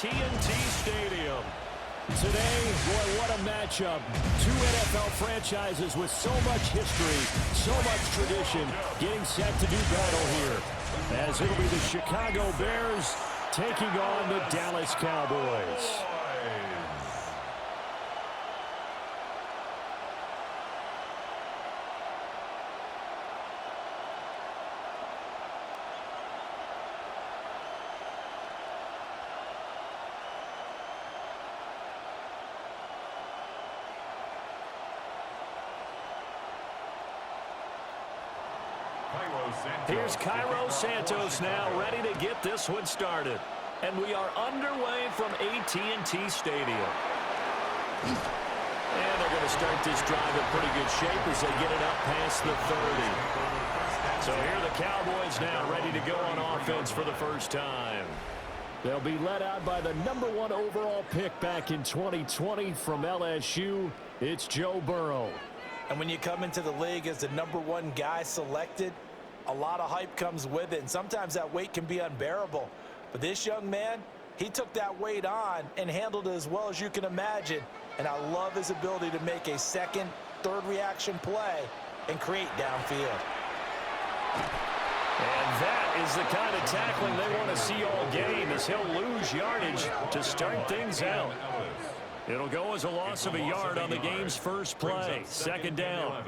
TNT Stadium. Today, boy, what a matchup. Two NFL franchises with so much history, so much tradition, getting set to do battle here. As it'll be the Chicago Bears taking on the Dallas Cowboys. Here's Cairo Santos now, ready to get this one started. And we are underway from AT&T Stadium. And they're going to start this drive in pretty good shape as they get it up past the 30. So here are the Cowboys now, ready to go on offense for the first time. They'll be led out by the #1 overall pick back in 2020 from LSU. It's Joe Burrow. And when you come into the league as the #1 guy selected, a lot of hype comes with it, and sometimes that weight can be unbearable. But this young man, he took that weight on and handled it as well as you can imagine. And I love his ability to make a second, third reaction play and create downfield. And that is the kind of tackling they want to see all game, as he'll lose yardage to start things out. It'll go as a loss of a yard on the game's first play. Second down.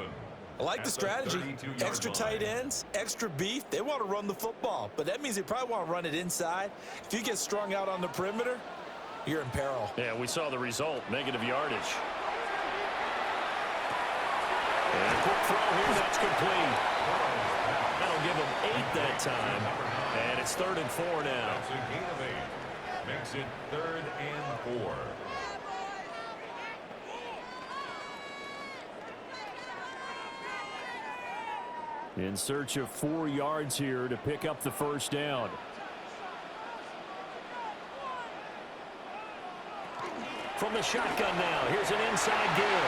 I like the strategy. Extra tight ends, extra beef. They want to run the football, but that means they probably want to run it inside. If you get strung out on the perimeter, you're in peril. Yeah, we saw the result, negative yardage. And a quick throw here, that's complete. That'll give them 8 that time. And it's 3rd and 4 now. That's a gain of 8. Makes it 3rd and 4. In search of 4 yards here to pick up the first down. From the shotgun now, here's an inside give.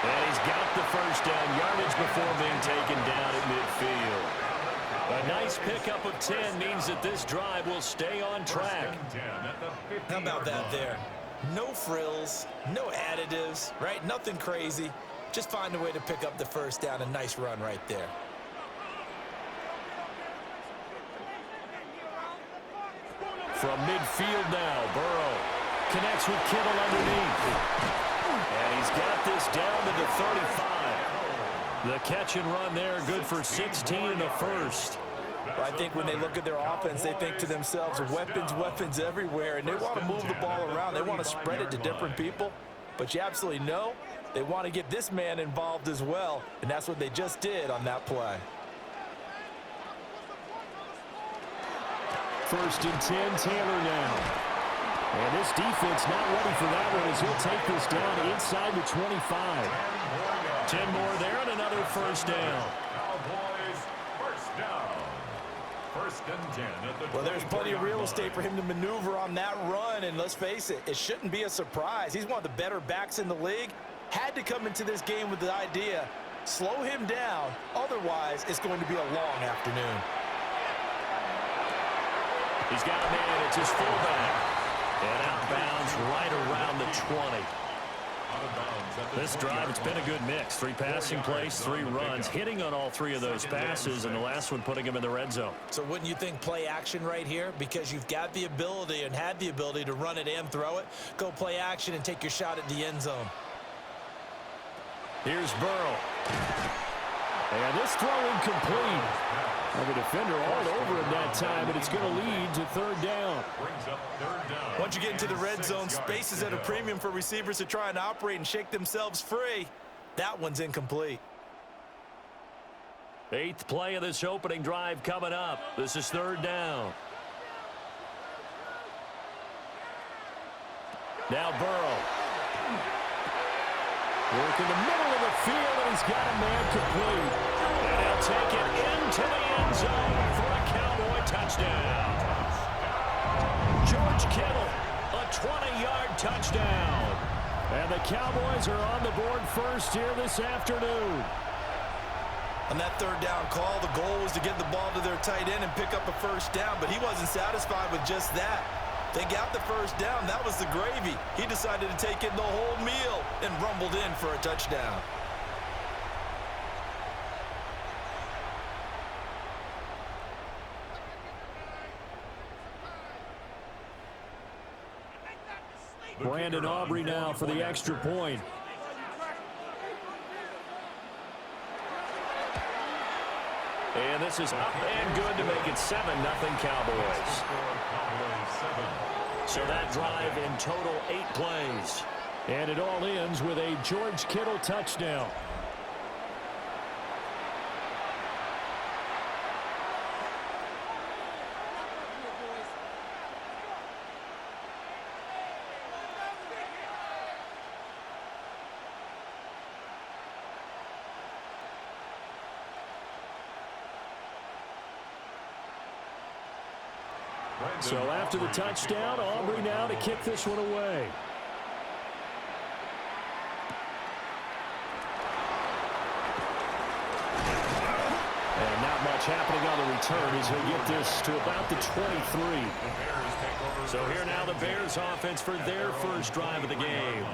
And he's got the first down, yardage before being taken down at midfield. A nice pickup of 10 means that this drive will stay on track. How about that there? No frills, no additives, right? Nothing crazy. Just find a way to pick up the first down. A nice run right there. From midfield now, Burrow connects with Kittle underneath. And he's got this down to the 35. The catch and run there, good for 16 in the first. Well, I think when they look at their offense, they think to themselves, weapons, weapons everywhere, and they want to move the ball around. They want to spread it to different people. But you absolutely know they want to get this man involved as well, and that's what they just did on that play. 1st and 10, Taylor now. And this defense not ready for that one as he'll take this down inside the 25. 10 more there and another first down. Cowboys first down. 1st and 10 at the Well, there's plenty of real estate for him to maneuver on that run, and let's face it, it shouldn't be a surprise. He's one of the better backs in the league. Had to come into this game with the idea, slow him down, otherwise it's going to be a long afternoon. He's got a man, it's his fullback. And outbounds right around the 20. This drive, it's been a good mix. 3 passing plays, 3 runs, hitting on all 3 of those passes, and the last one putting him in the red zone. So wouldn't you think play action right here? Because you've got the ability and had the ability to run it and throw it. Go play action and take your shot at the end zone. Here's Burrow. And this throw incomplete. And the defender all over him that time, and it's going to lead to 3rd down. Once you get into the red zone, space is at a premium for receivers to try and operate and shake themselves free. That one's incomplete. 8th play of this opening drive coming up. This is 3rd down. Now Burrow. Work in the middle of the field, and he's got a man complete. And he'll take it into the end zone for a Cowboy touchdown. George Kittle, a 20-yard touchdown. And the Cowboys are on the board first here this afternoon. On that 3rd down call, the goal was to get the ball to their tight end and pick up a first down, but he wasn't satisfied with just that. They got the first down. That was the gravy. He decided to take in the whole meal and rumbled in for a touchdown. Brandon Aubrey now for the extra point. And this is up and good to make it 7-0 Cowboys. So that drive in total 8 plays. And it all ends with a George Kittle touchdown. So after the touchdown, Aubrey now to kick this one away. And not much happening on the return as he'll get this to about the 23. So here now the Bears offense for their first drive of the game.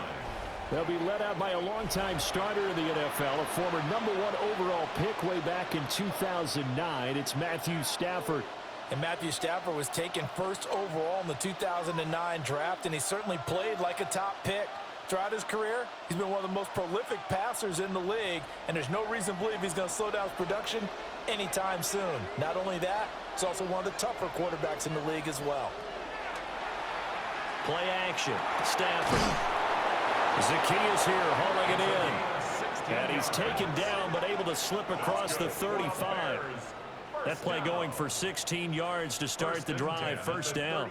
They'll be led out by a longtime starter in the NFL, a former #1 overall pick way back in 2009. It's Matthew Stafford. And Matthew Stafford was taken first overall in the 2009 draft, and he certainly played like a top pick. Throughout his career, he's been one of the most prolific passers in the league, and there's no reason to believe he's going to slow down his production anytime soon. Not only that, he's also one of the tougher quarterbacks in the league as well. Play action. Stafford. Zacchaeus here hauling it in. And he's taken down but able to slip across the 35. That play going for 16 yards to start the drive. First down.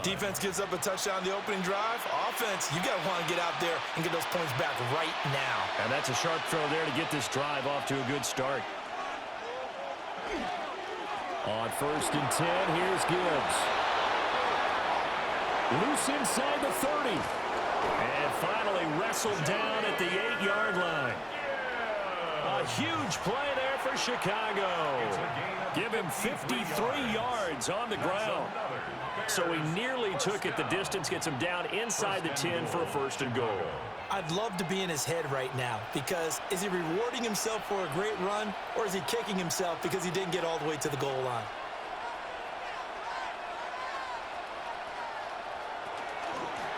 Defense gives up a touchdown on the opening drive. Offense, you got to want to get out there and get those points back right now. And that's a sharp throw there to get this drive off to a good start. On 1st and 10, here's Gibbs. Loose inside the 30. And finally wrestled down at the 8-yard line. A huge play there for Chicago. Give him 53 yards on the ground. So he nearly took it the distance, gets him down inside the 10 for a 1st and goal. I'd love to be in his head right now, because is he rewarding himself for a great run, or is he kicking himself because he didn't get all the way to the goal line?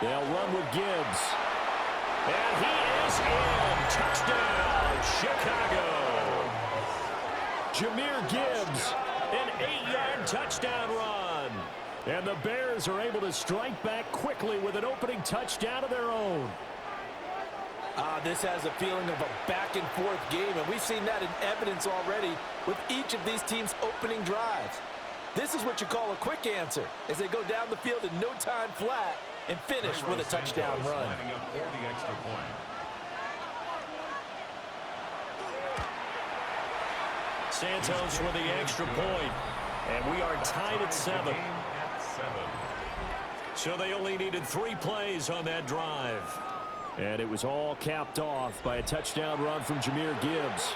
They'll run with Gibbs. And he is in. Touchdown, Chicago. Jahmyr Gibbs, an 8-yard touchdown run. And the Bears are able to strike back quickly with an opening touchdown of their own. This has a feeling of a back-and-forth game, and we've seen that in evidence already with each of these teams' opening drives. This is what you call a quick answer, as they go down the field in no time flat and finish with a touchdown run. Santos with the extra point, and we are tied at 7. So they only needed 3 plays on that drive. And it was all capped off by a touchdown run from Jahmyr Gibbs.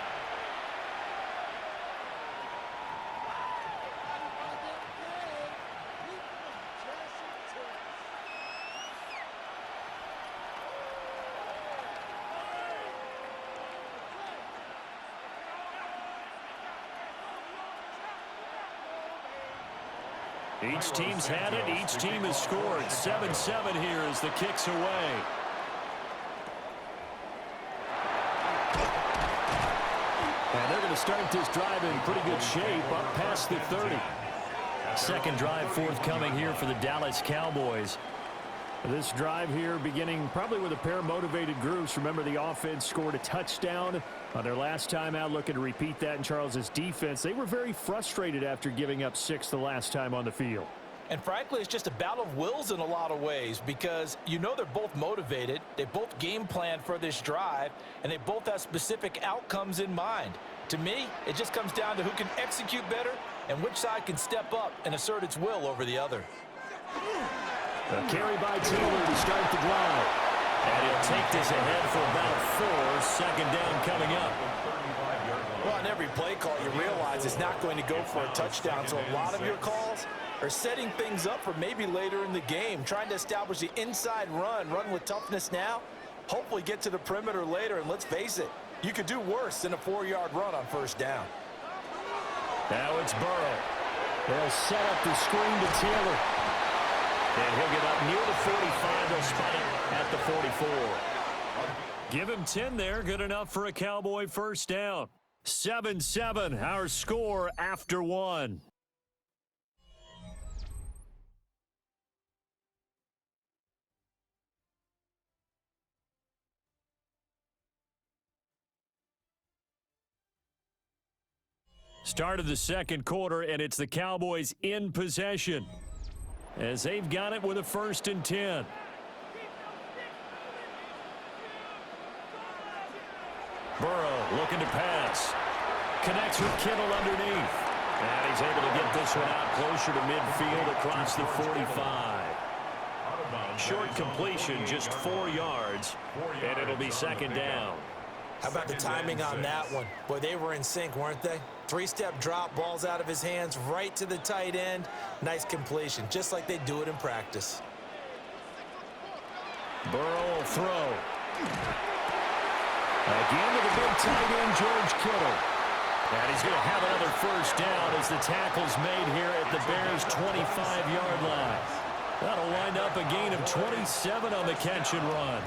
Each team's had it. Each team has scored. 7-7 here as the kick's away. And they're going to start this drive in pretty good shape up past the 30. Second drive forthcoming here for the Dallas Cowboys. This drive here beginning probably with a pair of motivated groups. Remember, the offense scored a touchdown on their last time out, looking to repeat that in Charles's defense. They were very frustrated after giving up 6 the last time on the field. And frankly, it's just a battle of wills in a lot of ways, because you know they're both motivated, they both game plan for this drive, and they both have specific outcomes in mind. To me, it just comes down to who can execute better and which side can step up and assert its will over the other. A carry by Taylor to start the drive. And he'll take this ahead for about 4. Second down coming up. Well, on every play call, you realize it's not going to go for a touchdown. So a lot of your calls, or setting things up for maybe later in the game, trying to establish the inside run with toughness now, hopefully get to the perimeter later, and let's face it, you could do worse than a 4-yard run on first down. Now it's Burrow. They'll set up the screen to Taylor. And he'll get up near the 45. They'll spot it at the 44. Give him 10 there. Good enough for a Cowboy first down. 7-7, our score after one. Start of the second quarter, and it's the Cowboys in possession as they've got it with a 1st and 10. Burrow looking to pass. Connects with Kittle underneath. And he's able to get this one out closer to midfield across the 45. Short completion, just 4 yards, and it'll be 2nd down. How about the timing on that one? Boy, they were in sync, weren't they? 3-step drop, balls out of his hands, right to the tight end. Nice completion, just like they do it in practice. Burrow will throw. Again to the big tight end, George Kittle. And he's going to have another first down as the tackle's made here at the Bears' 25-yard line. That'll wind up a gain of 27 on the catch and run.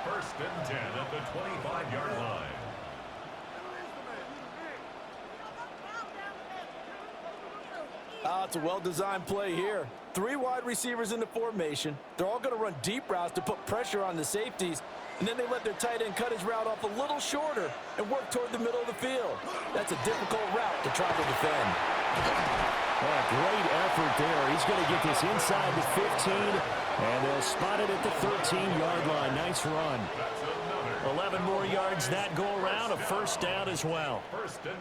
1st and 10 at the 25-yard line. It's a well-designed play here. 3 wide receivers in the formation. They're all going to run deep routes to put pressure on the safeties. And then they let their tight end cut his route off a little shorter and work toward the middle of the field. That's a difficult route to try to defend. Well, great effort there. He's going to get this inside the 15, and they'll spot it at the 13-yard line. Nice run. 11 more yards that go around, a first down as well.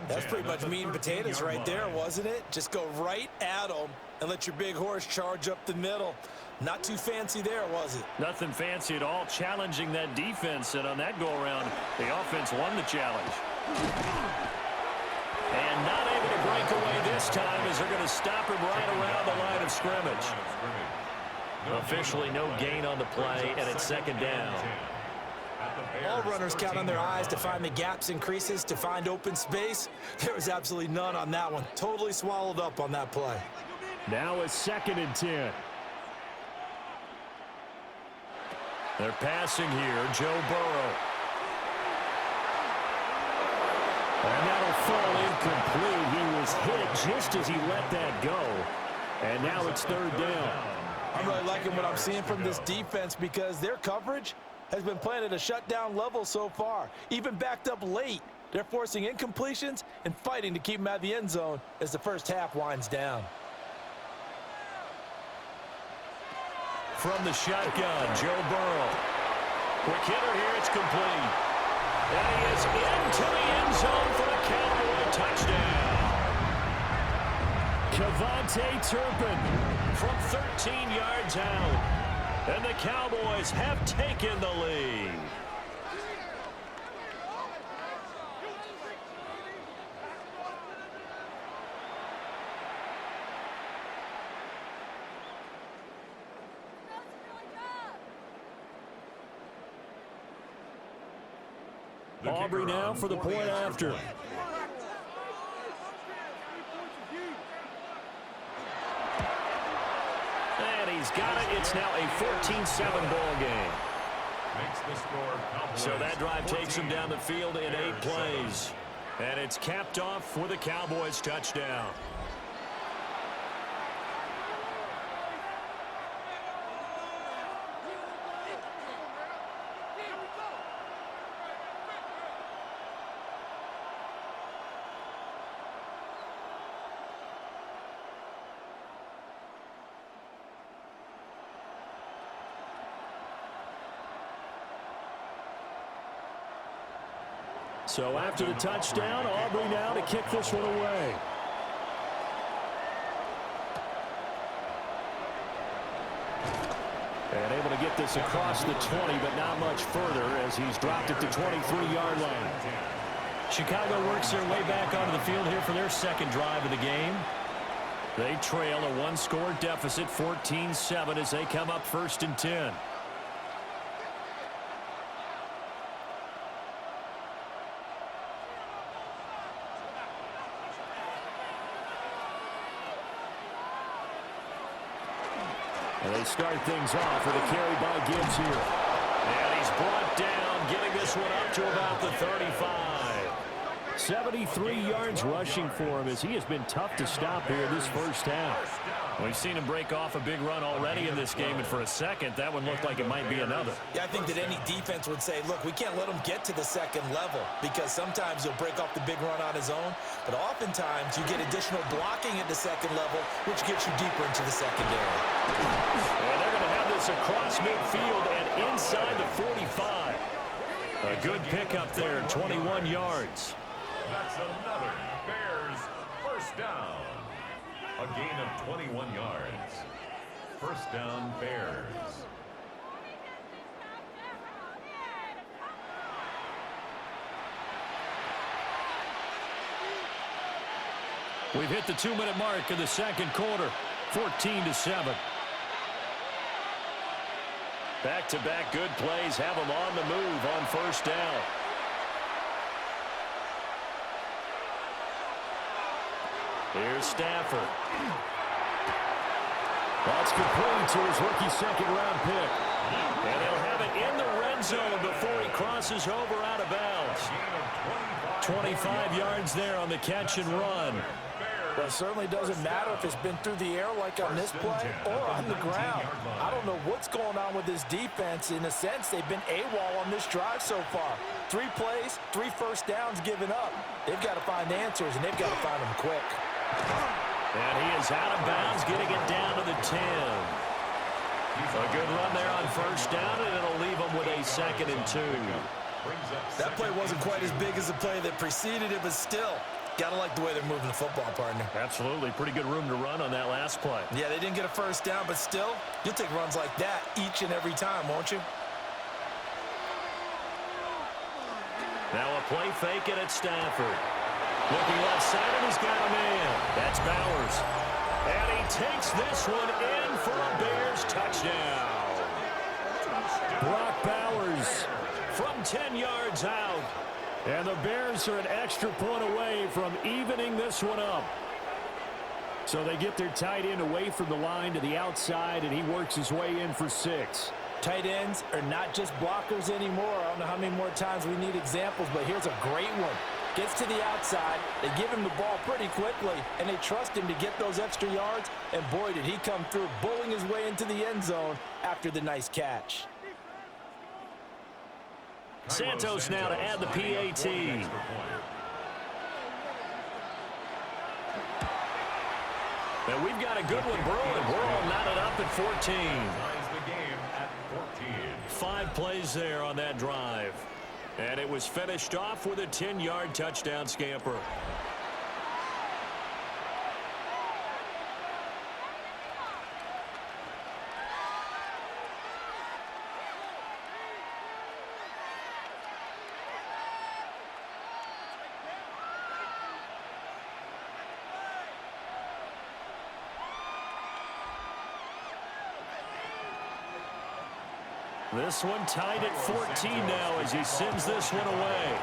That's pretty much meat and potatoes right there, wasn't it? Just go right at them and let your big horse charge up the middle. Not too fancy there, was it? Nothing fancy at all, challenging that defense, and on that go-around, the offense won the challenge. And not able to break away this time as they're going to stop him right around the line of scrimmage. Officially no gain on the play, and it's 2nd down. All runners count on their eyes to find the gaps and creases, to find open space. There was absolutely none on that one. Totally swallowed up on that play. Now it's 2nd and 10. They're passing here, Joe Burrow. And that'll fall incomplete. He was hit just as he let that go. And now it's 3rd down. I'm really liking what I'm seeing from this defense because their coverage has been playing at a shutdown level so far. Even backed up late, they're forcing incompletions and fighting to keep them out of the end zone as the first half winds down. From the shotgun, Joe Burrow. Quick hitter here, it's complete. And he is into the end zone for a Cowboy touchdown. Kevontae Turpin from 13 yards out. And the Cowboys have taken the lead. Aubrey now for the point after. And he's got it. It's now a 14-7 ball game. So that drive takes him down the field in 8 plays. And it's capped off with a Cowboys touchdown. So after the touchdown, Aubrey now to kick this one away. And able to get this across the 20, but not much further as he's dropped it to 23-yard line. Chicago works their way back onto the field here for their second drive of the game. They trail a one-score deficit, 14-7, as they come up 1st and 10. And they start things off with a carry by Gibbs here. And he's brought down, getting this one up to about the 35. 73 yards rushing for him as he has been tough to stop here this first half. We've seen him break off a big run already in this game, and for a second, that one looked like it might be another. Yeah, I think that any defense would say, look, we can't let him get to the second level because sometimes he'll break off the big run on his own, but oftentimes you get additional blocking at the second level, which gets you deeper into the secondary. And they're going to have this across midfield and inside the 45. A good pickup there, 21 yards. That's another Bears first down. A gain of 21 yards. First down, Bears. We've hit the 2-minute mark in the second quarter, 14-7. Back-to-back good plays have them on the move on first down. Here's Stafford. That's complete to his rookie second-round pick. And he'll have it in the red zone before he crosses over out of bounds. 25 yards there on the catch and run. Well, it certainly doesn't matter if it's been through the air like on this play or on the ground. I don't know what's going on with this defense. In a sense, they've been AWOL on this drive so far. 3 plays, 3 first downs given up. They've got to find answers, and they've got to find them quick. And he is out of bounds, getting it down to the 10. A good run there on first down, and it'll leave him with a 2nd and 2. That play wasn't quite as big as the play that preceded it, but still, got to like the way they're moving the football, partner. Absolutely. Pretty good room to run on that last play. Yeah, they didn't get a first down, but still, you'll take runs like that each and every time, won't you? Now a play fake it at Stafford. Looking left side, and he's got a man. That's Bowers. And he takes this one in for a Bears touchdown. Brock Bowers from 10 yards out. And the Bears are an extra point away from evening this one up. So they get their tight end away from the line to the outside, and he works his way in for 6. Tight ends are not just blockers anymore. I don't know how many more times we need examples, but here's a great one. Gets to the outside, they give him the ball pretty quickly, and they trust him to get those extra yards, and boy, did he come through, bullying his way into the end zone after the nice catch. Santos now to add the PAT. And we've got a good one brewing. We're all knotted up at 14. 5 plays there on that drive. And it was finished off with a 10-yard touchdown scamper. This one tied at 14 now as he sends this one away.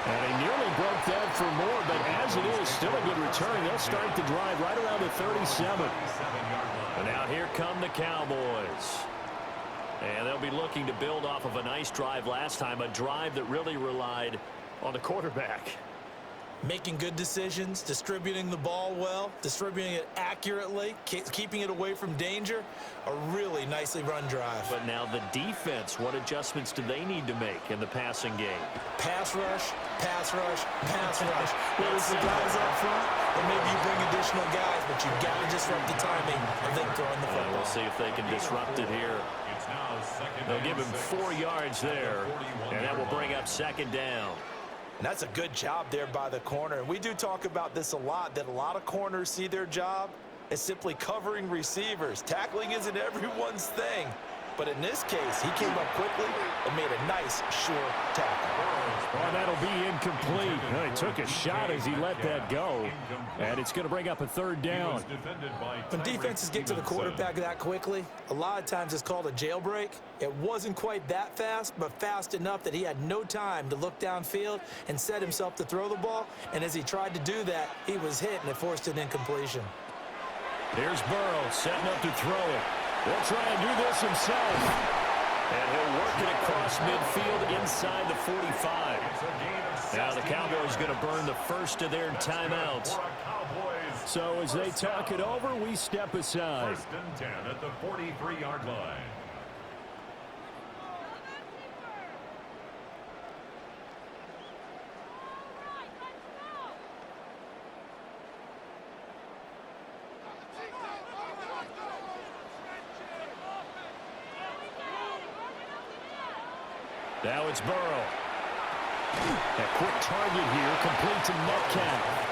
And he nearly broke that for more, but as it is, still a good return. They'll start the drive right around the 37. And now here come the Cowboys. And they'll be looking to build off of a nice drive last time, a drive that really relied on the quarterback. Making good decisions, distributing the ball well, distributing it accurately, keeping it away from danger. A really nicely run drive. But now the defense, what adjustments do they need to make in the passing game? Pass rush, pass rush, pass rush. Whether it's the guys up front, or maybe you bring additional guys, but you've got to disrupt the timing of them throwing the football. We'll see if they can disrupt it here. They'll give him 4 yards there, and that will bring up 2nd down. And that's a good job there by the corner. And we do talk about this a lot, that a lot of corners see their job as simply covering receivers. Tackling isn't everyone's thing. But in this case, he came up quickly and made a nice, sure tackle. Oh, that'll be incomplete. Well, he took a shot as he let that go. And it's going to bring up a third down. When defenses get to the quarterback that quickly, a lot of times it's called a jailbreak. It wasn't quite that fast, but fast enough that he had no time to look downfield and set himself to throw the ball. And as he tried to do that, he was hit, and it forced an incompletion. Here's Burrow setting up to throw it. He'll try and do this himself. And he'll work it across midfield inside the 45. Now the Cowboys going to burn the first of their timeouts. So as they talk it over, we step aside. 1st and 10 at the 43-yard line. Now it's Burrow. A quick target here, complete to Metcalf.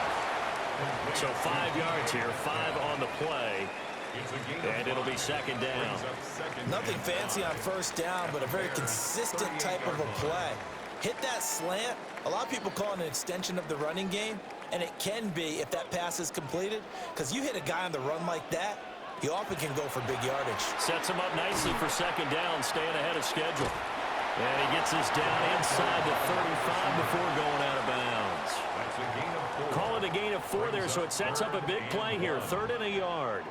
So 5 yards here, 5 on the play. And it'll be second down. Nothing fancy on first down, but a very consistent type of a play. Hit that slant. A lot of people call it an extension of the running game, and it can be if that pass is completed, because you hit a guy on the run like that, you often can go for big yardage. Sets him up nicely for second down, staying ahead of schedule. And he gets this down inside the 35 before going out of bounds. Call it a gain of 4 there, so it sets up a big play here. 3rd and a yard.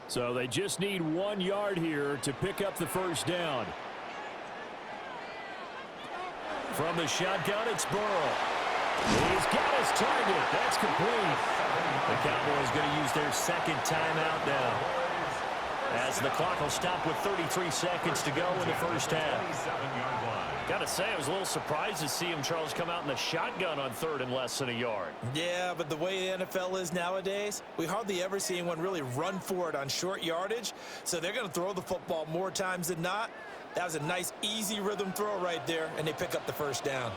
So they just need 1 yard here to pick up the first down. From the shotgun, it's Burrow. He's got his target. That's complete. The Cowboys going to use their second timeout now, as the clock will stop with 33 seconds to go in the first half. Got to say, I was a little surprised to see him, Charles, come out in the shotgun on 3rd and less than a yard. Yeah, but the way the NFL is nowadays, we hardly ever see anyone really run for it on short yardage, so they're going to throw the football more times than not. That was a nice, easy rhythm throw right there, and they pick up the first down.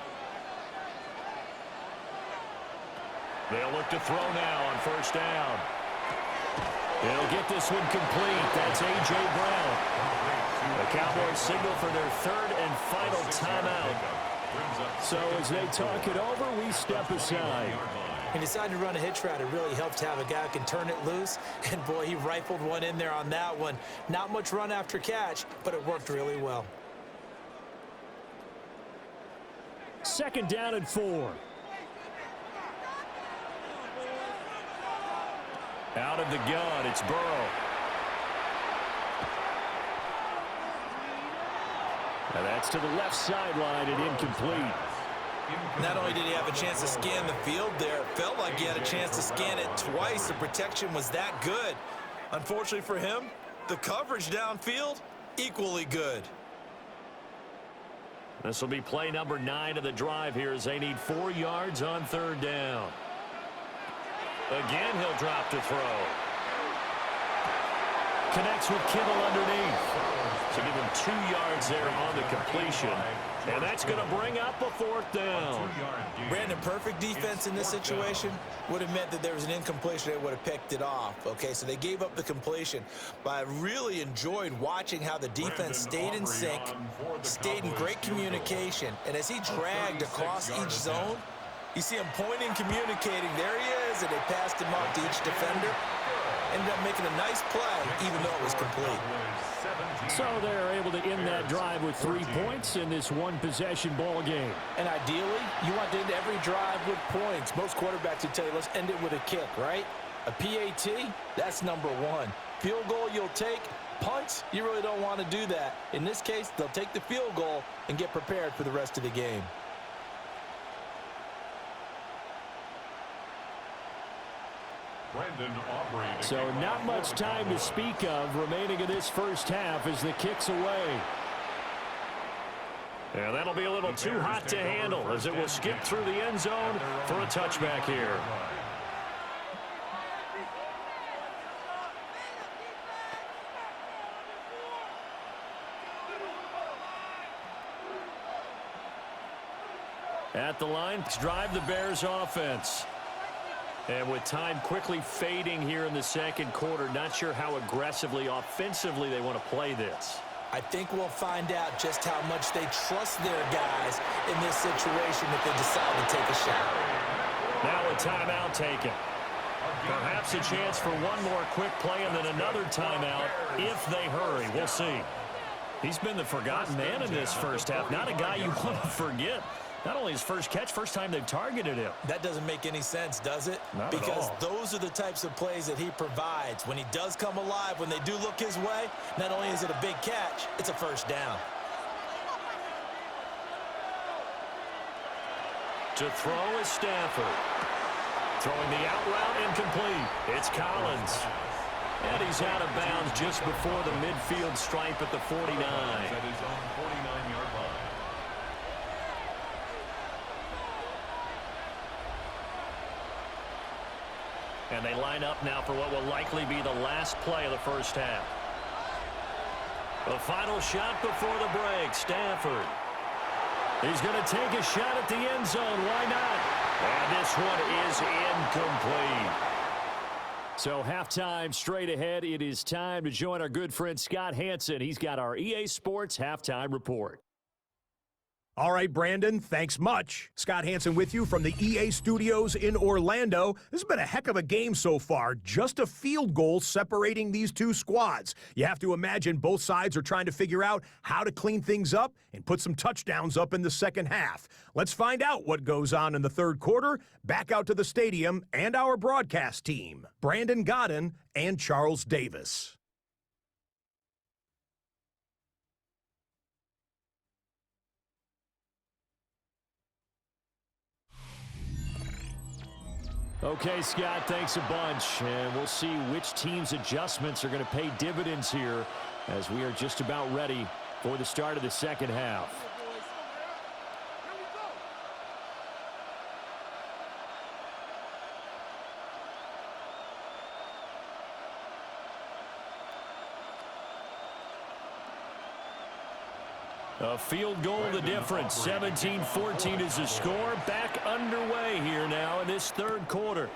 They'll look to throw now on first down. They'll get this one complete. That's A.J. Brown. The Cowboys signal for their 3rd and final timeout. So as they talk it over, we step aside. He decided to run a hitch route. It really helped to have a guy who can turn it loose. And, boy, he rifled one in there on that one. Not much run after catch, but it worked really well. 2nd down and 4. Out of the gun, it's Burrow. Now that's to the left sideline and incomplete. Not only did he have a chance to scan the field there, it felt like he had a chance to scan it twice. The protection was that good. Unfortunately for him, the coverage downfield, equally good. This will be play number 9 of the drive here as they need 4 yards on 3rd down. Again, he'll drop to throw. Connects with Kittle underneath. So give him 2 yards there on the completion. And that's going to bring up a 4th down. Brandon, perfect defense in this situation would have meant that there was an incompletion. They would have picked it off. Okay, so they gave up the completion. But I really enjoyed watching how the defense stayed in sync, stayed in great communication. And as he dragged across each zone, you see him pointing, communicating. There he is, and they passed him off to each defender. Ended up making a nice play, even though it was complete. So they're able to end that drive with 3 points in this one-possession ball game. And ideally, you want to end every drive with points. Most quarterbacks would tell you, let's end it with a kick, right? A PAT, that's number 1. Field goal you'll take. Punts, you really don't want to do that. In this case, they'll take the field goal and get prepared for the rest of the game. So not much time to speak of remaining in this first half as the kick's away. And that'll be a little too hot to handle as it will skip through the end zone for a touchback here. At the line, drive the Bears offense. And with time quickly fading here in the second quarter, not sure how aggressively, offensively they want to play this. I think we'll find out just how much they trust their guys in this situation if they decide to take a shot. Now a timeout taken. Perhaps a chance for one more quick play and then another timeout if they hurry. We'll see. He's been the forgotten man in this first half. Not a guy you want to forget. Not only his first catch, first time they've targeted him. That doesn't make any sense, does it? Not because at all. Those are the types of plays that he provides. When he does come alive, when they do look his way, not only is it a big catch, it's a first down. To throw is Stafford. Throwing the out route incomplete. It's Collins. And he's out of bounds just before the midfield stripe at the 49. At his own 49-yard line. And they line up now for what will likely be the last play of the first half. The final shot before the break, Stafford. He's going to take a shot at the end zone. Why not? And this one is incomplete. So halftime straight ahead. It is time to join our good friend Scott Hanson. He's got our EA Sports halftime report. All right, Brandon, thanks much. Scott Hanson with you from the EA Studios in Orlando. This has been a heck of a game so far. Just a field goal separating these two squads. You have to imagine both sides are trying to figure out how to clean things up and put some touchdowns up in the second half. Let's find out what goes on in the third quarter. Back out to the stadium and our broadcast team, Brandon Godden and Charles Davis. Okay, Scott, thanks a bunch. And we'll see which team's adjustments are going to pay dividends here as we are just about ready for the start of the second half. A field goal the difference. 17-14 is the score. Back underway here now in this third quarter.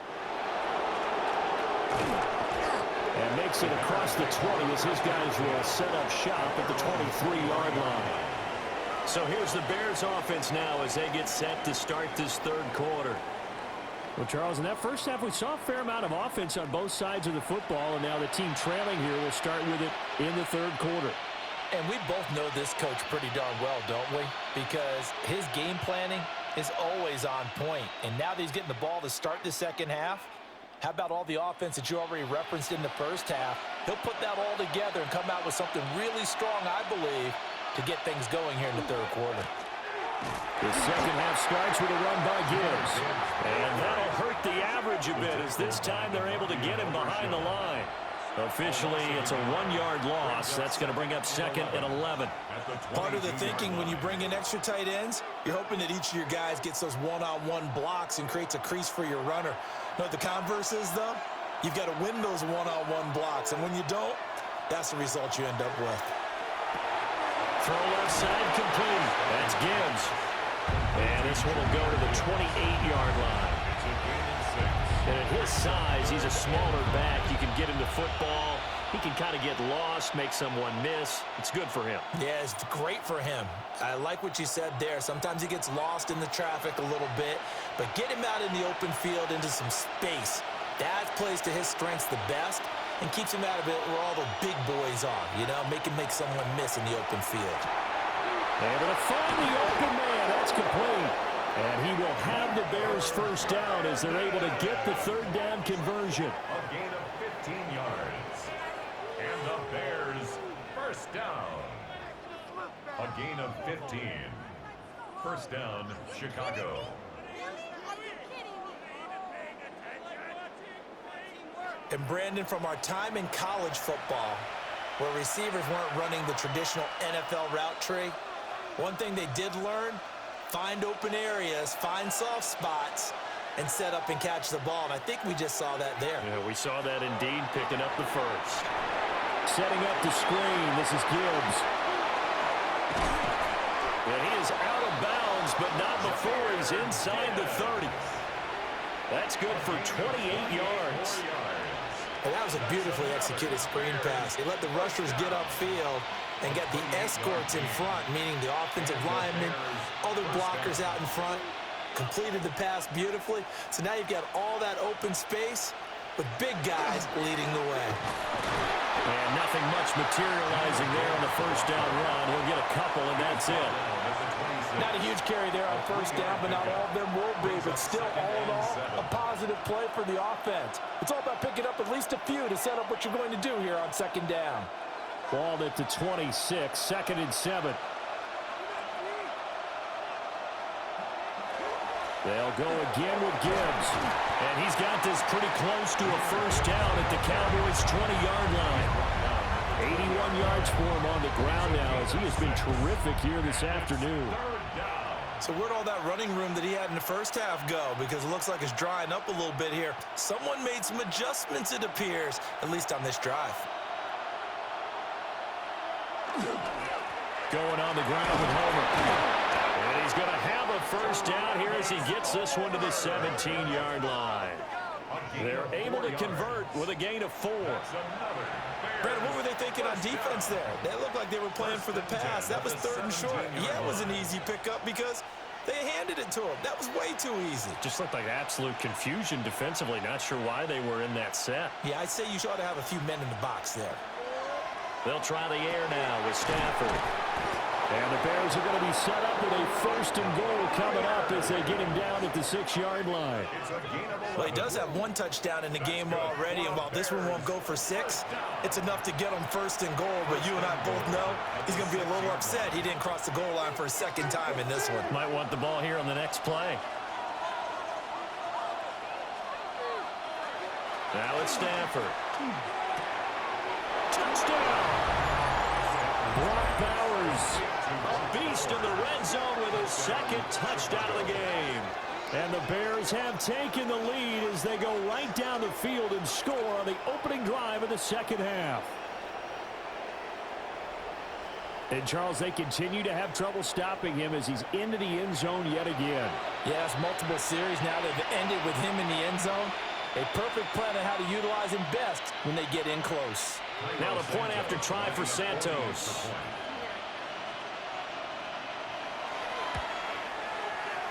And makes it across the 20 as his guys will set up shop at the 23-yard line. So here's the Bears offense now as they get set to start this third quarter. Well, Charles, in that first half, we saw a fair amount of offense on both sides of the football, and now the team trailing here will start with it in the third quarter. And we both know this coach pretty darn well, don't we? Because his game planning is always on point. And now that he's getting the ball to start the second half, how about all the offense that you already referenced in the first half? He'll put that all together and come out with something really strong, I believe, to get things going here in the third quarter. The second half starts with a run by Gibbs. And that'll hurt the average a bit as this time they're able to get him behind the line. Officially, it's a 1-yard loss. That's going to bring up second and 11. Part of the thinking when you bring in extra tight ends, you're hoping that each of your guys gets those one-on-one blocks and creates a crease for your runner. You know what the converse is, though? You've got to win those one-on-one blocks, and when you don't, that's the result you end up with. Throw left side complete. That's Gibbs. And this one will go to the 28-yard line. And at his size, he's a smaller back. You can get him to football. He can kind of get lost, make someone miss. It's good for him. Yeah, it's great for him. I like what you said there. Sometimes he gets lost in the traffic a little bit, but get him out in the open field into some space. That plays to his strengths the best and keeps him out of it where all the big boys are, you know, make someone miss in the open field. Able to find the open man. That's complete. And he will have the Bears first down as they're able to get the third down conversion. A gain of 15 yards. And the Bears first down. A gain of 15. First down, Chicago. And Brandon, from our time in college football, where receivers weren't running the traditional NFL route tree, one thing they did learn: find open areas, find soft spots, and set up and catch the ball. And I think we just saw that there. Yeah, we saw that indeed, picking up the first. Setting up the screen, this is Gibbs. And he is out of bounds, but not before he's inside the 30. That's good for 28 yards. And that was a beautifully executed screen pass. He let the rushers get upfield and get the escorts in front, meaning the offensive linemen, other blockers out in front, completed the pass beautifully. So now you've got all that open space with big guys leading the way. And nothing much materializing there on the first down run. He'll get a couple, and that's it. Not a huge carry there on first down, but not all of them will be. But still, all in all, a positive play for the offense. It's all about picking up at least a few to set up what you're going to do here on second down. Ball at the 26, 2nd and 7. They'll go again with Gibbs. And he's got this pretty close to a first down at the Cowboys' 20-yard line. 81 yards for him on the ground now as he has been terrific here this afternoon. So where'd all that running room that he had in the first half go? Because it looks like it's drying up a little bit here. Someone made some adjustments, it appears, at least on this drive. Going on the ground with Homer. And he's going to have a first down here as he gets this one to the 17-yard line. They're able to convert with a gain of 4. Brandon, what were they thinking on defense there? That looked like they were playing for the pass. That was 3rd and short. Yeah, it was an easy pickup because they handed it to him. That was way too easy. Just looked like absolute confusion defensively. Not sure why they were in that set. Yeah, I'd say you ought to have a few men in the box there. They'll try the air now with Stafford. And the Bears are going to be set up with a 1st and goal coming up as they get him down at the 6-yard line. Well, he does have 1 touchdown in the game already, and while this one won't go for 6, it's enough to get him 1st and goal. But you and I both know he's going to be a little upset he didn't cross the goal line for a 2nd time in this one. Might want the ball here on the next play. Now it's Stafford. Touchdown! Brock Bowers, a beast in the red zone with his 2nd touchdown of the game. And the Bears have taken the lead as they go right down the field and score on the opening drive of the 2nd half. And, Charles, they continue to have trouble stopping him as he's into the end zone yet again. Yes, multiple series now they've ended with him in the end zone. A perfect plan on how to utilize him best when they get in close. Now the point after try for Santos.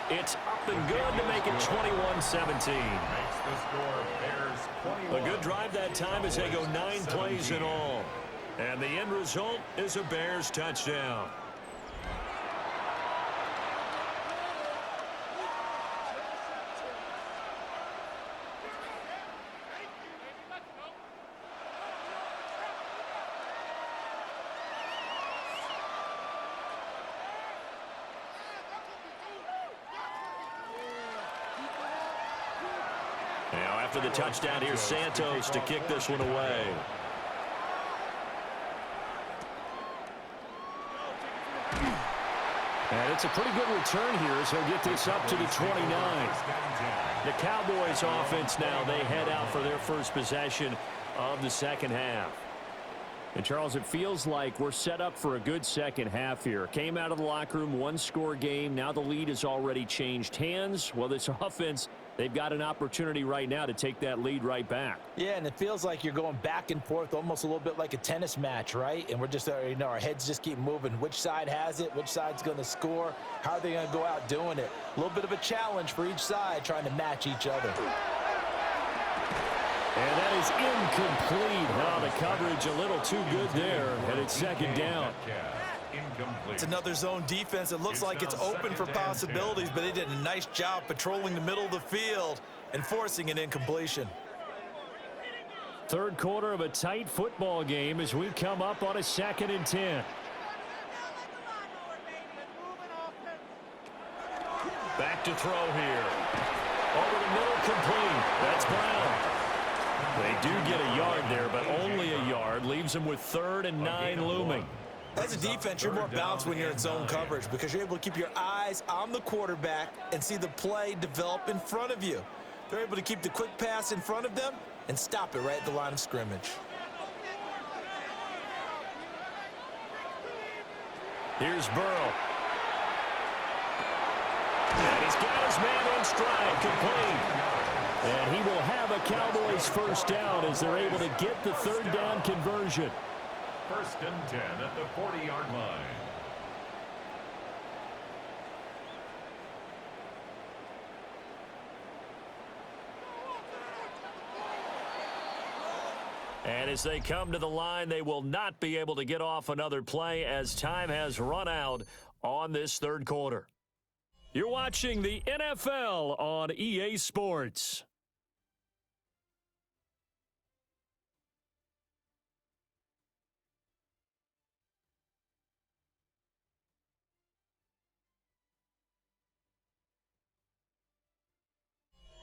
It's up and good to make it 21-17. A good drive that time as they go 9 plays in all. And the end result is a Bears touchdown. Now after the touchdown, here's Santos to kick this one away. And it's a pretty good return here as he'll get this up to the 29. The Cowboys offense now, they head out for their first possession of the 2nd half. And, Charles, it feels like we're set up for a good second half here. Came out of the locker room, 1-score game. Now the lead has already changed hands. Well, this offense, they've got an opportunity right now to take that lead right back. Yeah, and it feels like you're going back and forth almost a little bit like a tennis match, right? And we're just, our heads just keep moving. Which side has it? Which side's going to score? How are they going to go out doing it? A little bit of a challenge for each side trying to match each other. And that is incomplete. Oh, the coverage a little too good there, and it's 2nd down. It's another zone defense. It looks like it's open for possibilities, but they did a nice job patrolling the middle of the field and forcing an incompletion. 3rd quarter of a tight football game as we come up on a 2nd and 10. Back to throw here. Over the middle, complete. That's Brown. They do get a yard there, but only a yard. Leaves them with 3rd and 9 looming. As a defense, you're more balanced when you're in zone coverage because you're able to keep your eyes on the quarterback and see the play develop in front of you. They're able to keep the quick pass in front of them and stop it right at the line of scrimmage. Here's Burrow. And he's got his man on stride, complete. And he will have a Cowboys first down as they're able to get the third down conversion. First and 10 at the 40-yard line. And as they come to the line, they will not be able to get off another play as time has run out on this third quarter. You're watching the NFL on EA Sports.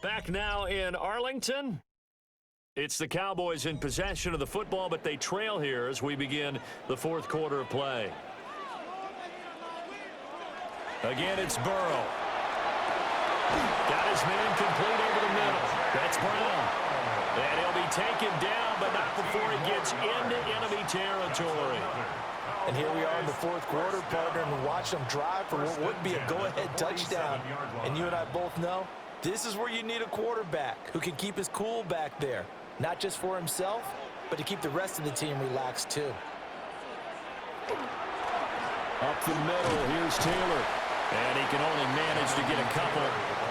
Back now in Arlington. It's the Cowboys in possession of the football, but they trail here as we begin the fourth quarter of play. Again, it's Burrow. Got his man complete over the middle. That's Brown. And he'll be taken down, but not before he gets into enemy territory. And here we are in the fourth quarter, partner, and watch them drive for what would be a go-ahead touchdown. And you and I both know this is where you need a quarterback who can keep his cool back there. Not just for himself, but to keep the rest of the team relaxed too. Up the middle, here's Taylor. And he can only manage to get a couple.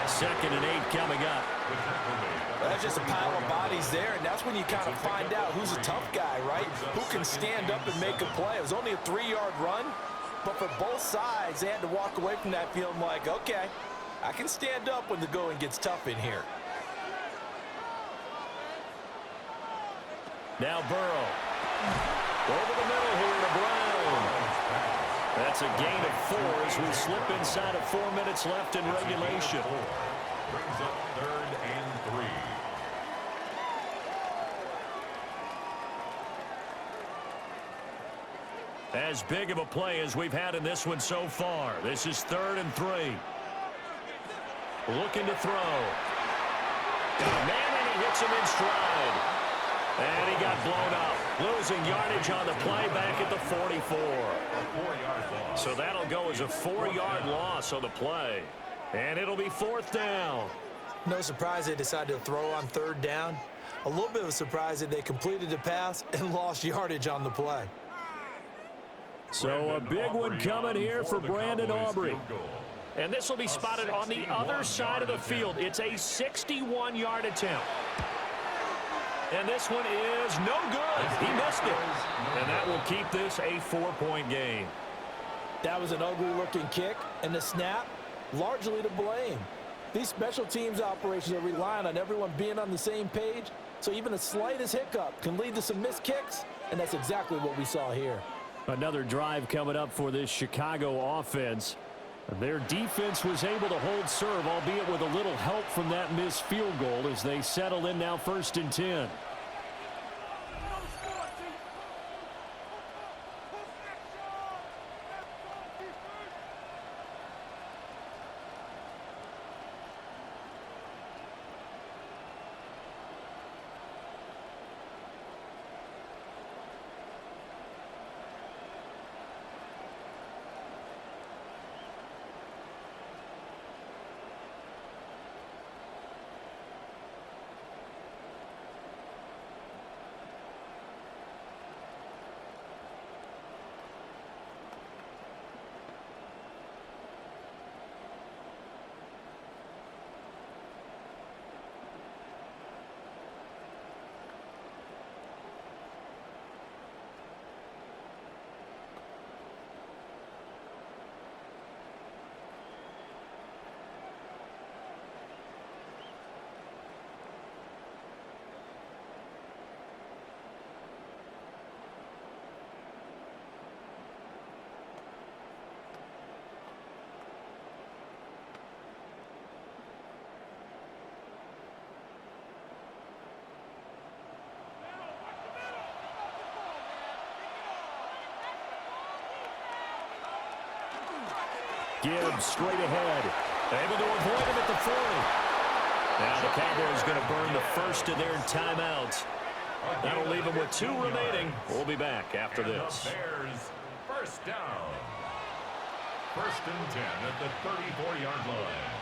2nd and 8 coming up. That's just a pile of bodies there, and that's when you kind of find out who's a tough guy, right? Who can stand up and make a play. It was only a 3-yard run, but for both sides, they had to walk away from that feeling like, okay, I can stand up when the going gets tough in here. Now Burrow. Over the middle here to Brown. That's a gain of 4 as we slip inside of 4 minutes left in regulation. Brings up 3rd and 3. As big of a play as we've had in this one so far. This is 3rd and 3. Looking to throw. Got a man and he hits him in stride. And he got blown up. Losing yardage on the play back at the 44. So that'll go as a 4-yard loss on the play. And it'll be 4th down. No surprise they decided to throw on 3rd down. A little bit of a surprise that they completed the pass and lost yardage on the play. So a big one coming here for Brandon Aubrey. And this will be spotted on the other side of the field. It's a 61-yard attempt. And this one is no good. He missed it. And that will keep this a 4-point game. That was an ugly-looking kick, and the snap, largely to blame. These special teams operations are relying on everyone being on the same page, so even the slightest hiccup can lead to some missed kicks, and that's exactly what we saw here. Another drive coming up for this Chicago offense. Their defense was able to hold serve, albeit with a little help from that missed field goal as they settle in now 1st and 10. Gibbs straight ahead. Able to avoid him at the 40. Now the Cowboys going to burn the first of their timeouts. That'll leave them with 2 remaining. We'll be back after this. The Bears, first down. 1st and 10 at the 34-yard line.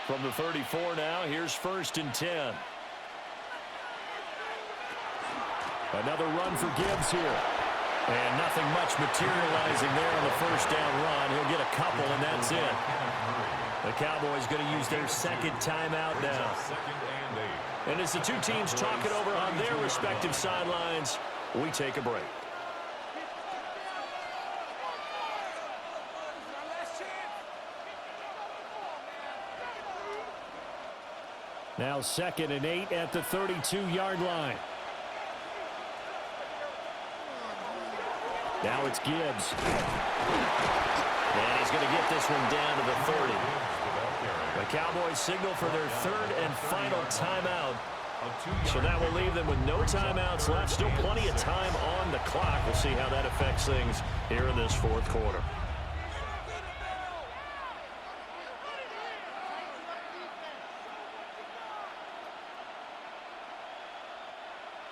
From the 34 now, here's 1st and 10. Another run for Gibbs here. And nothing much materializing there on the first down run. He'll get a couple, and that's it. The Cowboys going to use their second timeout now. And as the two teams talk it over on their respective sidelines, we take a break. Now 2nd and 8 at the 32-yard line. Now it's Gibbs. And he's going to get this one down to the 30. The Cowboys signal for their 3rd and final timeout. So that will leave them with no timeouts left. Still plenty of time on the clock. We'll see how that affects things here in this 4th quarter.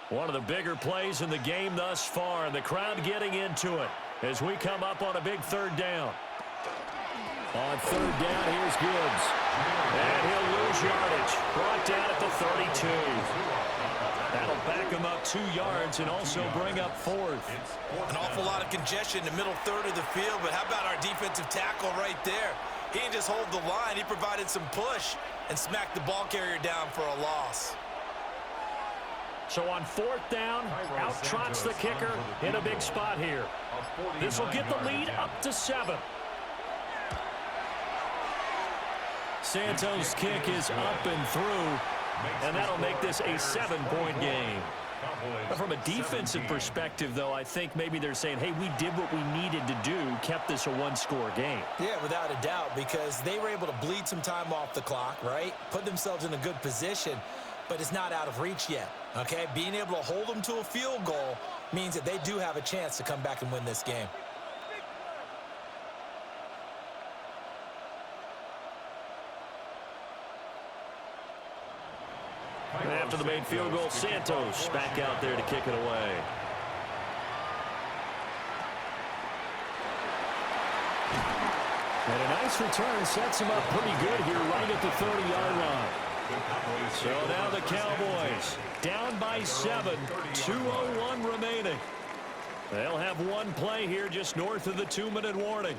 One of the bigger plays in the game thus far, and the crowd getting into it as we come up on a big 3rd down. On 3rd down, here's Gibbs. And he'll lose yardage. Brought down at the 32. That'll back him up 2 yards and also bring up 4th. An awful lot of congestion in the middle third of the field, but how about our defensive tackle right there? He didn't just hold the line. He provided some push and smacked the ball carrier down for a loss. So on 4th down, out trots the kicker in a big spot here. This will get the lead up to 7. Santos' kick is up and through, and that'll make this a 7-point game. But from a defensive perspective, though, I think maybe they're saying, hey, we did what we needed to do, kept this a 1-score game. Yeah, without a doubt, because they were able to bleed some time off the clock, right? Put themselves in a good position, but it's not out of reach yet, okay? Being able to hold them to a field goal means that they do have a chance to come back and win this game. And after the main field goal, Santos back out there to kick it away. And a nice return sets him up pretty good here right at the 30-yard line. So now the Cowboys down by 7, 2:01 remaining. They'll have one play here just north of the 2-minute warning.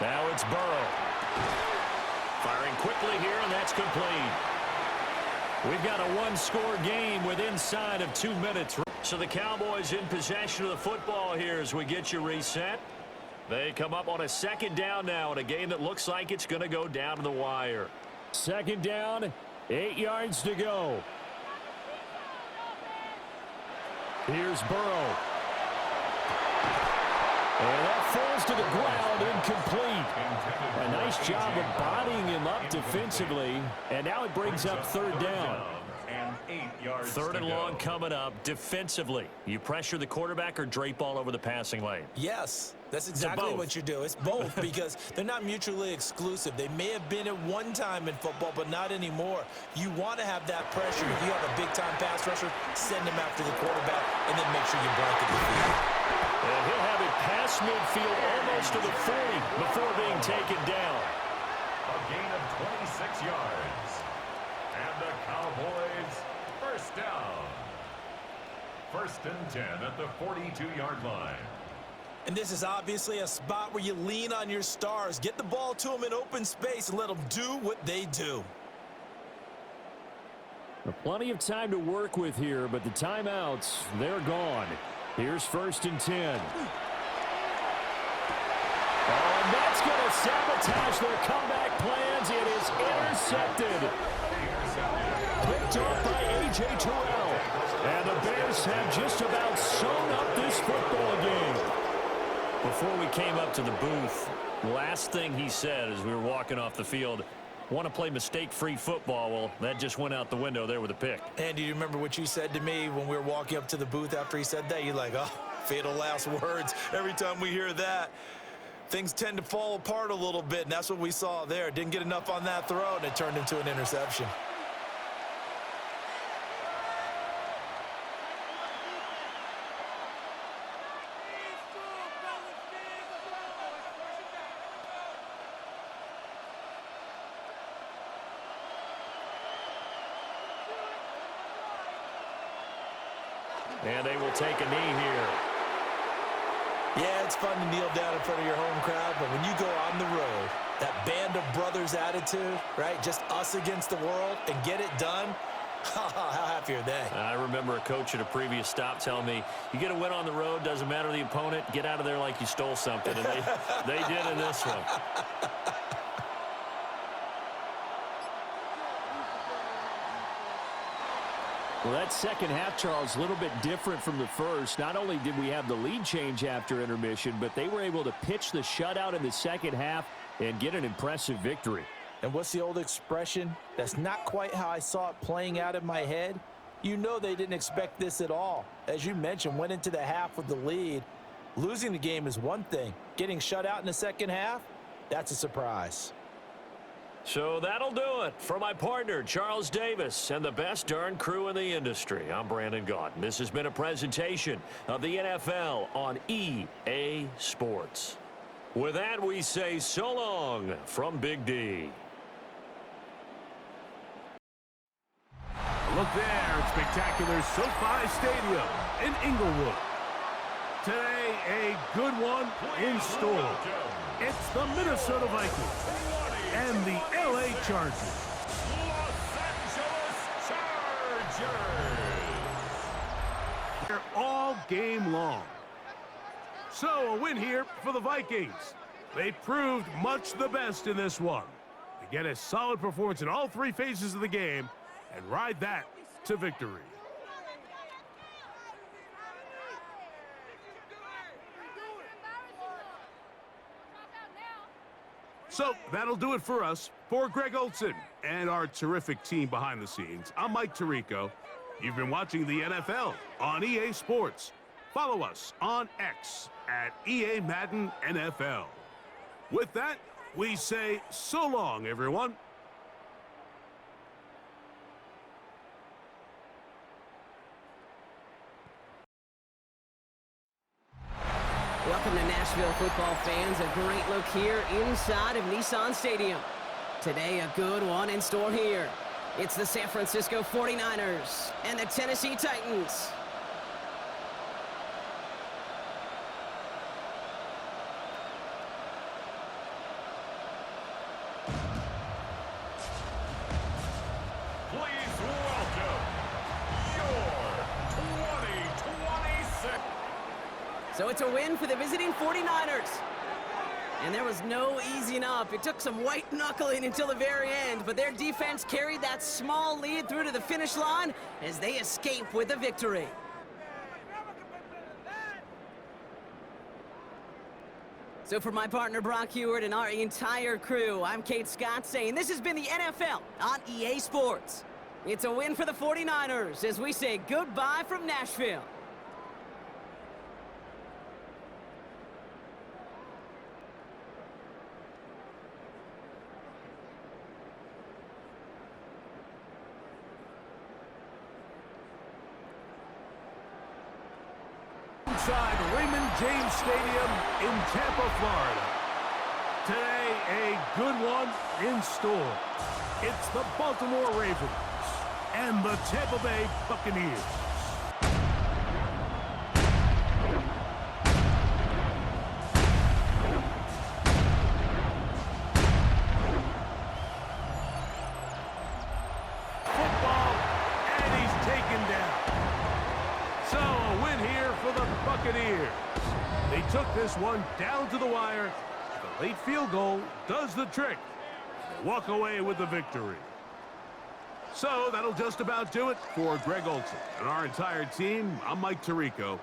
Now it's Burrow. Firing quickly here, and that's complete. We've got a 1-score game with inside of 2 minutes. So the Cowboys in possession of the football here as we get you reset. They come up on a 2nd down now in a game that looks like it's going to go down to the wire. 2nd down, 8 yards to go. Here's Burrow. And that falls to the ground, incomplete. A nice job of bodying him up defensively. And now it brings up 3rd down. 3rd and long coming up defensively. You pressure the quarterback or drape all over the passing lane? Yes, that's exactly what you do. It's both because they're not mutually exclusive. They may have been at one time in football, but not anymore. You want to have that pressure. If you have a big-time pass rusher, send him after the quarterback, and then make sure you blanket the field. And he'll have it past midfield almost to the 40 before being taken down. A gain of 26 yards. And the Cowboys, 1st down. 1st and 10 at the 42-yard line. And this is obviously a spot where you lean on your stars. Get the ball to them in open space and let them do what they do. Plenty of time to work with here, but the timeouts, they're gone. Here's 1st and 10. Oh, and that's going to sabotage their comeback plans. It is intercepted. Picked off by A.J. Terrell. And the Bears have just about sewn up this football game. Before we came up to the booth, last thing he said as we were walking off the field, want to play mistake-free football. Well, that just went out the window there with a pick. And do you remember what you said to me when we were walking up to the booth after he said that? You're like, oh, Fatal last words. Every time we hear that, things tend to fall apart a little bit, and that's what we saw there. Didn't get enough on that throw, and it turned into an interception. And they will take a knee here. Yeah, it's fun to kneel down in front of your home crowd, but when you go on the road, that band of brothers attitude, right? Just us against the world and get it done. How happy are they? I remember a coach at a previous stop telling me, you get a win on the road, doesn't matter the opponent, get out of there like you stole something. And they did in this one. Well, that second half, Charles, a little bit different from the first. Not only did we have the lead change after intermission, but they were able to pitch the shutout in the second half and get an impressive victory. And what's the old expression? That's not quite how I saw it playing out in my head. You know they didn't expect this at all. As you mentioned, went into the half with the lead. Losing the game is one thing. Getting shut out in the second half, that's a surprise. So that'll do it for my partner, Charles Davis, and the best darn crew in the industry. I'm Brandon Gaudin. This has been a presentation of the NFL on EA Sports. With that, we say so long from Big D. Look there at spectacular SoFi Stadium in Inglewood. Today, a good one in store. It's the Minnesota Vikings and the LA Chargers. Los Angeles Chargers. They're all game long. So a win here for the Vikings. They proved much the best in this one. They get a solid performance in all three phases of the game and ride that to victory. So that'll do it for us. For Greg Olson and our terrific team behind the scenes, I'm Mike Tirico. You've been watching the NFL on EA Sports. Follow us on X at EA Madden NFL. With that, we say so long, everyone. Welcome to Nashville football fans. A great look here inside of Nissan Stadium. Today, a good one in store here. It's the San Francisco 49ers and the Tennessee Titans. Please welcome your 2026. So it's a win for the visiting 49ers. And there was no easing up. It took some white knuckling until the very end, but their defense carried that small lead through to the finish line as they escape with a victory. So for my partner Brock Heward and our entire crew, I'm Kate Scott saying this has been the NFL on EA Sports. It's a win for the 49ers as we say goodbye from Nashville. Inside Raymond James Stadium in Tampa, Florida. Today, a good one in store. It's the Baltimore Ravens and the Tampa Bay Buccaneers. Football, and he's taken down. So, a win here for the Buccaneers. They took this one down to the wire. The late field goal does the trick. They walk away with the victory. So, that'll just about do it for Greg Olson and our entire team. I'm Mike Tirico.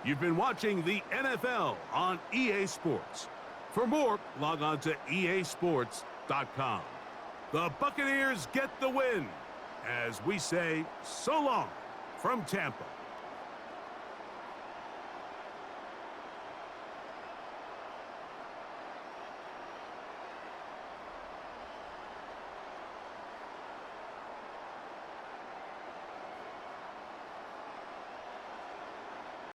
You've been watching the NFL on EA Sports. For more, log on to easports.com. The Buccaneers get the win as we say so long from Tampa.